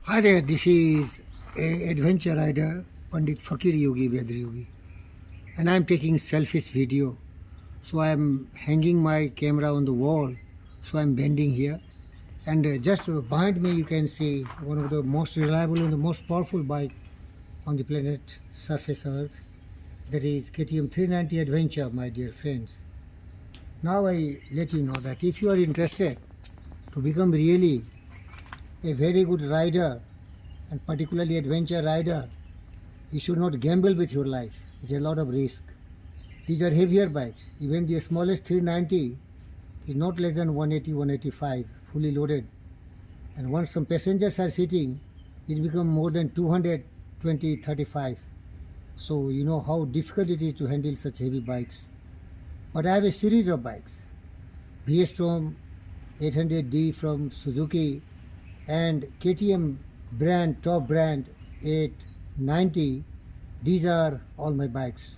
Hi there, this is a adventure rider, Pandit Fakir Yogi Vedra Yogi, and I'm taking selfish video. So I'm hanging my camera on the wall, so I'm bending here. And just behind me, you can see one of the most reliable and the most powerful bike on the planet surface Earth. That is KTM 390 Adventure, my dear friends. Now I let you know that if you are interested to become really a very good rider and particularly adventure rider, you should not gamble with your life. There's a lot of risk. These are heavier bikes. Even the smallest 390 is not less than 180, 185 fully loaded. And once some passengers are sitting, it becomes more than 220, 35. So you know how difficult it is to handle such heavy bikes. But I have a series of bikes. V-Strom 800D from Suzuki and KTM brand, top brand 890. These are all my bikes.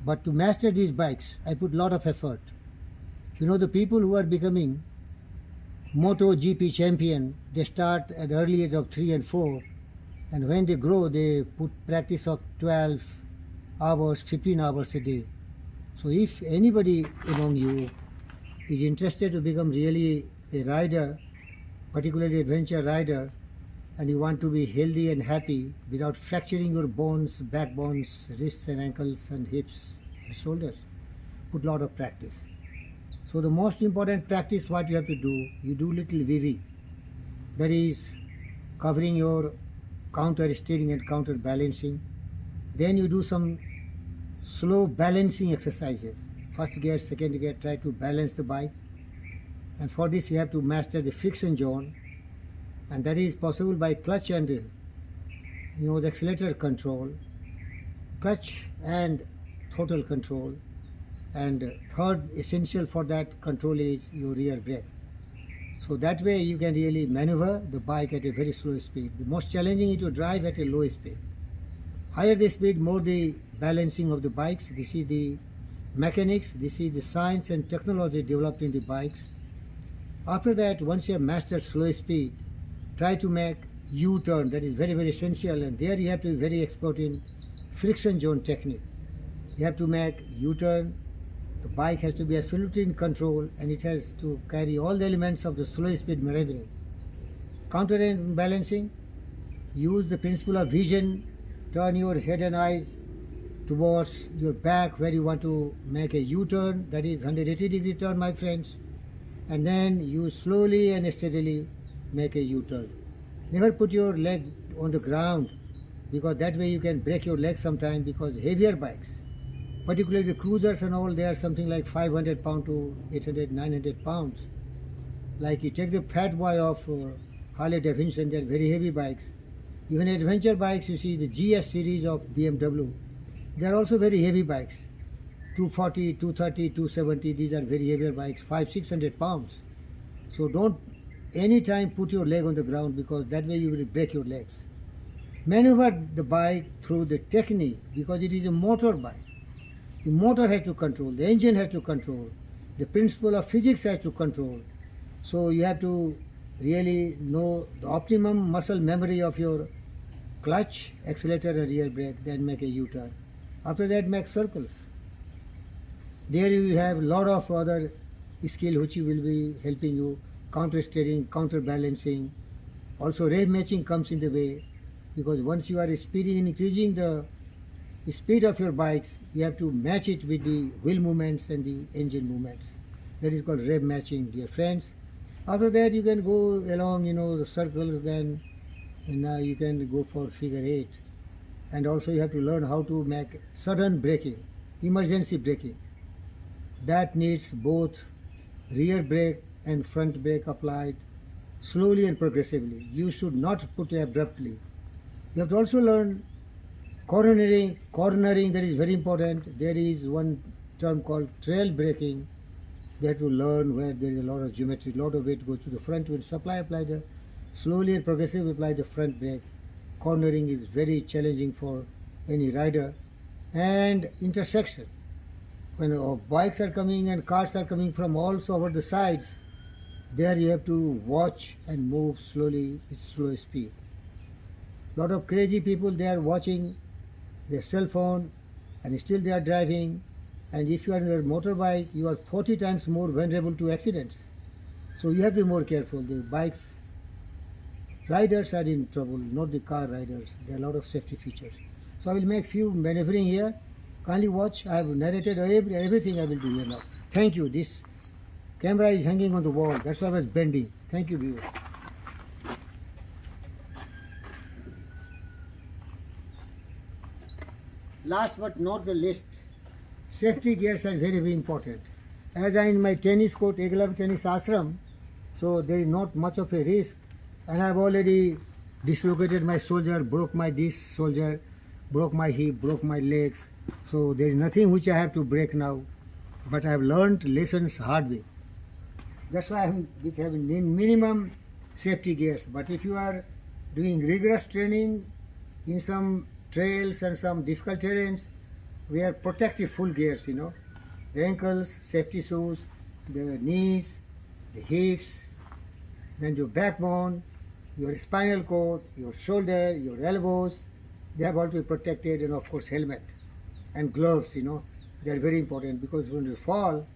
But to master these bikes, I put a lot of effort. You know, the people who are becoming MotoGP champion, they start at the early age of 3 and 4, and when they grow, they put practice of 12 hours, 15 hours a day. So if anybody among you is interested to become really a rider, particularly adventure rider, and you want to be healthy and happy without fracturing your bones, backbones, wrists and ankles and hips and shoulders, put a lot of practice. So the most important practice what you have to do, you do little weaving. That is covering your counter steering and counter balancing. Then you do some slow balancing exercises. First gear, second gear, try to balance the bike. And for this you have to master the friction zone. And that is possible by clutch and the accelerator control, clutch and throttle control. And third essential for that control is your rear brake. So that way you can really maneuver the bike at a very slow speed. The most challenging is to drive at a low speed. Higher the speed, more the balancing of the bikes. This is the mechanics, this is the science and technology developed in the bikes. After that, once you have mastered slow speed, try to make U-turn. That is very, very essential, and there you have to be very expert in friction zone technique. You have to make U-turn. The bike has to be absolutely in control, and it has to carry all the elements of the slow speed maneuvering. Counter balancing, use the principle of vision. Turn your head and eyes towards your back where you want to make a U-turn. That is 180-degree turn, my friends. And then you slowly and steadily make a U-turn. Never put your leg on the ground, because that way you can break your leg sometime, because heavier bikes, particularly the cruisers and all, they are something like 500 pounds to 800, 900 pounds. Like you take the fat boy of Harley Davidson, they are very heavy bikes. Even adventure bikes, you see the GS series of BMW, they are also very heavy bikes. 240, 230, 270, these are very heavier bikes, 500, 600 pounds. So don't anytime put your leg on the ground, because that way you will break your legs. Maneuver the bike through the technique, because it is a motor bike. The motor has to control, the engine has to control, the principle of physics has to control. So you have to really know the optimum muscle memory of your clutch, accelerator and rear brake, then make a U-turn. After that, make circles. There you have a lot of other skill which will be helping you. Counter steering, counter balancing. Also rev matching comes in the way, because once you are speeding and increasing the speed of your bikes, you have to match it with the wheel movements and the engine movements. That is called rev matching, dear friends. After that you can go along, the circles, then now you can go for figure 8. And also you have to learn how to make sudden braking, emergency braking. That needs both rear brake and front brake applied slowly and progressively. You should not put it abruptly. You have to also learn cornering, that is very important. There is one term called trail braking. They have to learn where there is a lot of geometry, a lot of weight goes to the front. When apply the slowly and progressively apply the front brake. Cornering is very challenging for any rider. And intersection. When bikes are coming and cars are coming from also over the sides, there you have to watch and move slowly with slow speed. Lot of crazy people, they are watching their cell phone and still they are driving. And if you are on your motorbike, you are 40 times more vulnerable to accidents. So you have to be more careful. The bikes riders are in trouble, not the car riders. There are a lot of safety features. So I will make few maneuvering here. Kindly watch. I have narrated everything I will do here now. Thank you. This camera is hanging on the wall. That's why I was bending. Thank you, viewers. Last but not the least, safety gears are very, very important. As I in my tennis court, Eklavya Tennis Ashram, so there is not much of a risk. And I've already dislocated my shoulder, broke my disc shoulder, broke my hip, broke my legs. So there is nothing which I have to break now. But I have learned lessons hard way. That's why I am with having minimum safety gears. But if you are doing rigorous training in some trails and some difficult terrains, we are protective full gears, you know. The ankles, safety shoes, the knees, the hips, then your backbone, your spinal cord, your shoulder, your elbows, they have all to be protected, and of course helmet and gloves, you know. They are very important because when you fall,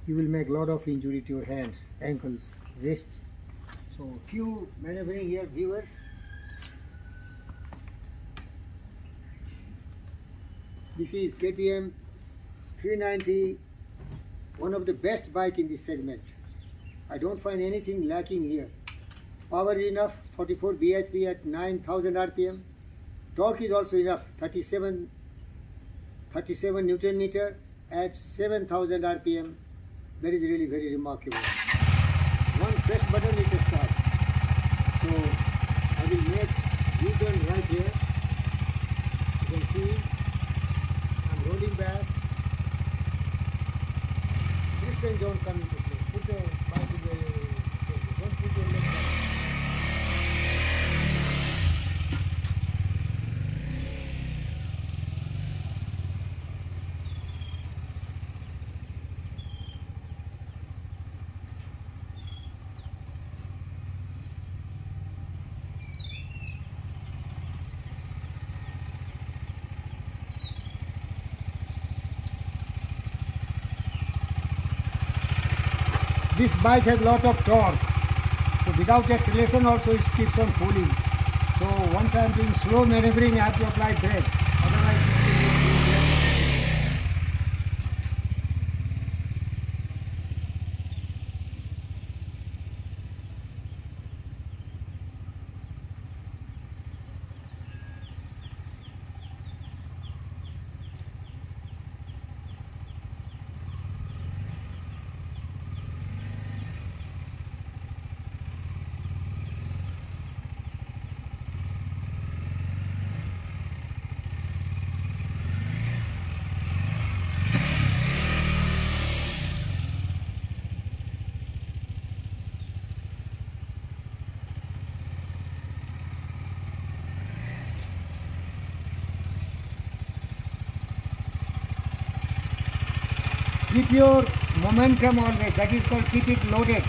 you will make a lot of injury to your hands, ankles, wrists. So few maneuvering here, viewers. This is KTM 390, one of the best bike in this segment. I don't find anything lacking here. Power is enough, 44 bhp at 9000 rpm. Torque is also enough, 37 Newton meter at 7000 rpm. That is really very remarkable. One press button it starts. So I will make U-turn right here. You can see I'm rolling back. Friction zone coming to play. Put the bike in the don't put your leg back. This bike has lot of torque, so without acceleration also it keeps on pulling. So once I am doing slow maneuvering, I have to apply brake, otherwise it will keep your momentum always, that is called keep it loaded,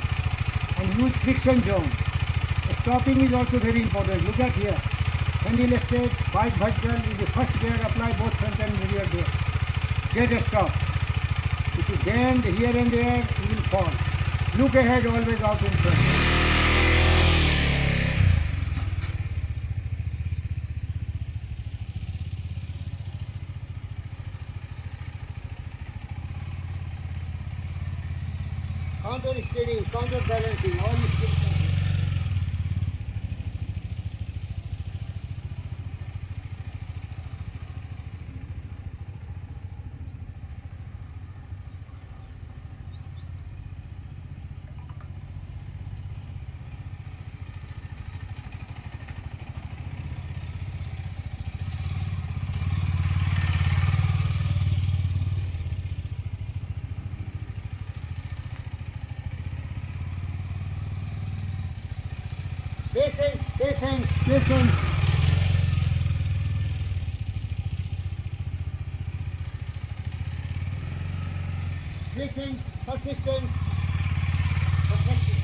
and use friction zone. Stopping is also very important. Look at here, handle state, bike vertical, in the first gear apply both front and rear gear. Get a stop. If you bend here and there, you will fall. Look ahead, always out in front. Counter steering, counter balancing, all these things are here. Patience, patience, patience. Patience, persistence, perfection. 1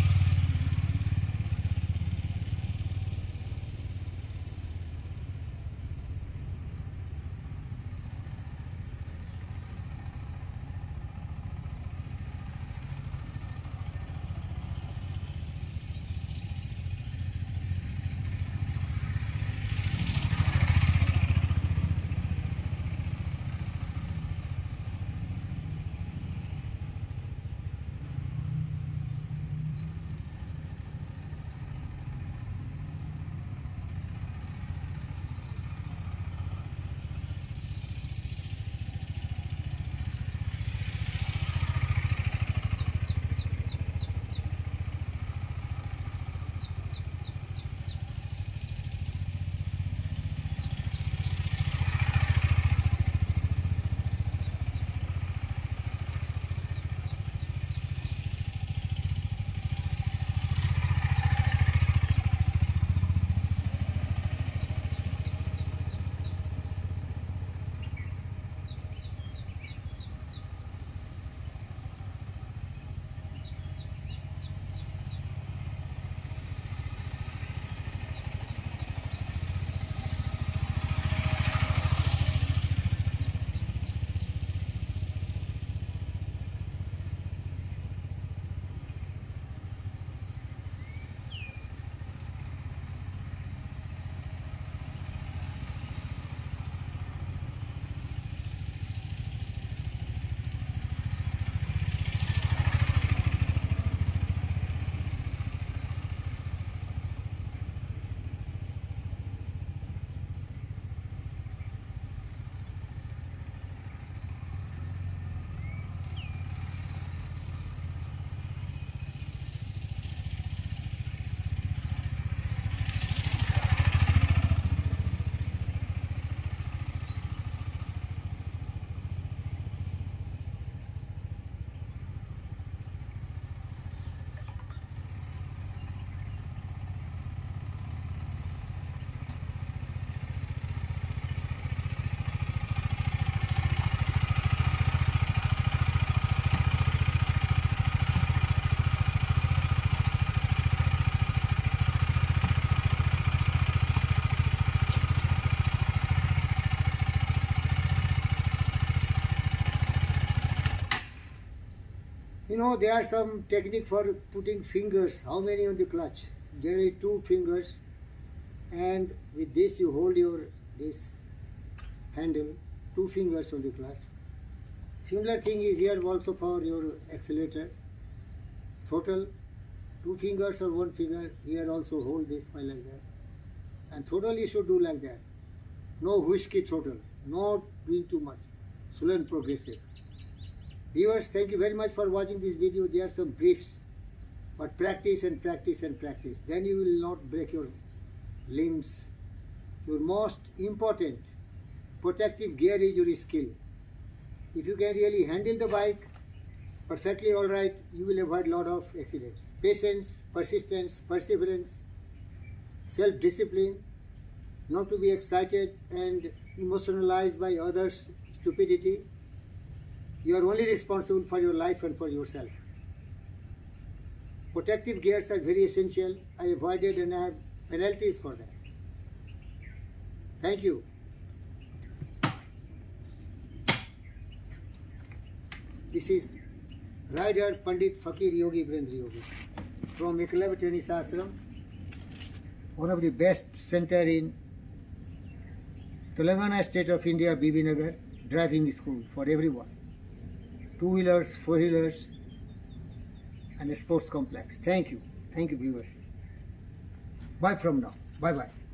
You know, there are some technique for putting fingers. How many on the clutch? Generally 2 fingers, and with this you hold this handle, 2 fingers on the clutch. Similar thing is here also for your accelerator. Throttle, 2 fingers or 1 finger, here also hold this by like that. And throttle you should do like that. No whisky throttle, not doing too much, slow and progressive. Viewers, thank you very much for watching this video. There are some briefs, but practice and practice and practice. Then you will not break your limbs. Your most important protective gear is your skill. If you can really handle the bike perfectly all right, you will avoid a lot of accidents. Patience, persistence, perseverance, self-discipline, not to be excited and emotionalized by others' stupidity. You are only responsible for your life and for yourself. Protective gears are very essential. I avoided and I have penalties for that. Thank you. This is Rider Pandit Fakir Yogi Brendra Yogi from Eklavya Tennis Ashram, one of the best center in Telangana state of India, Bibi Nagar, driving school for everyone. 2-wheelers, 4-wheelers, and a sports complex. Thank you. Thank you, viewers. Bye from now. Bye-bye.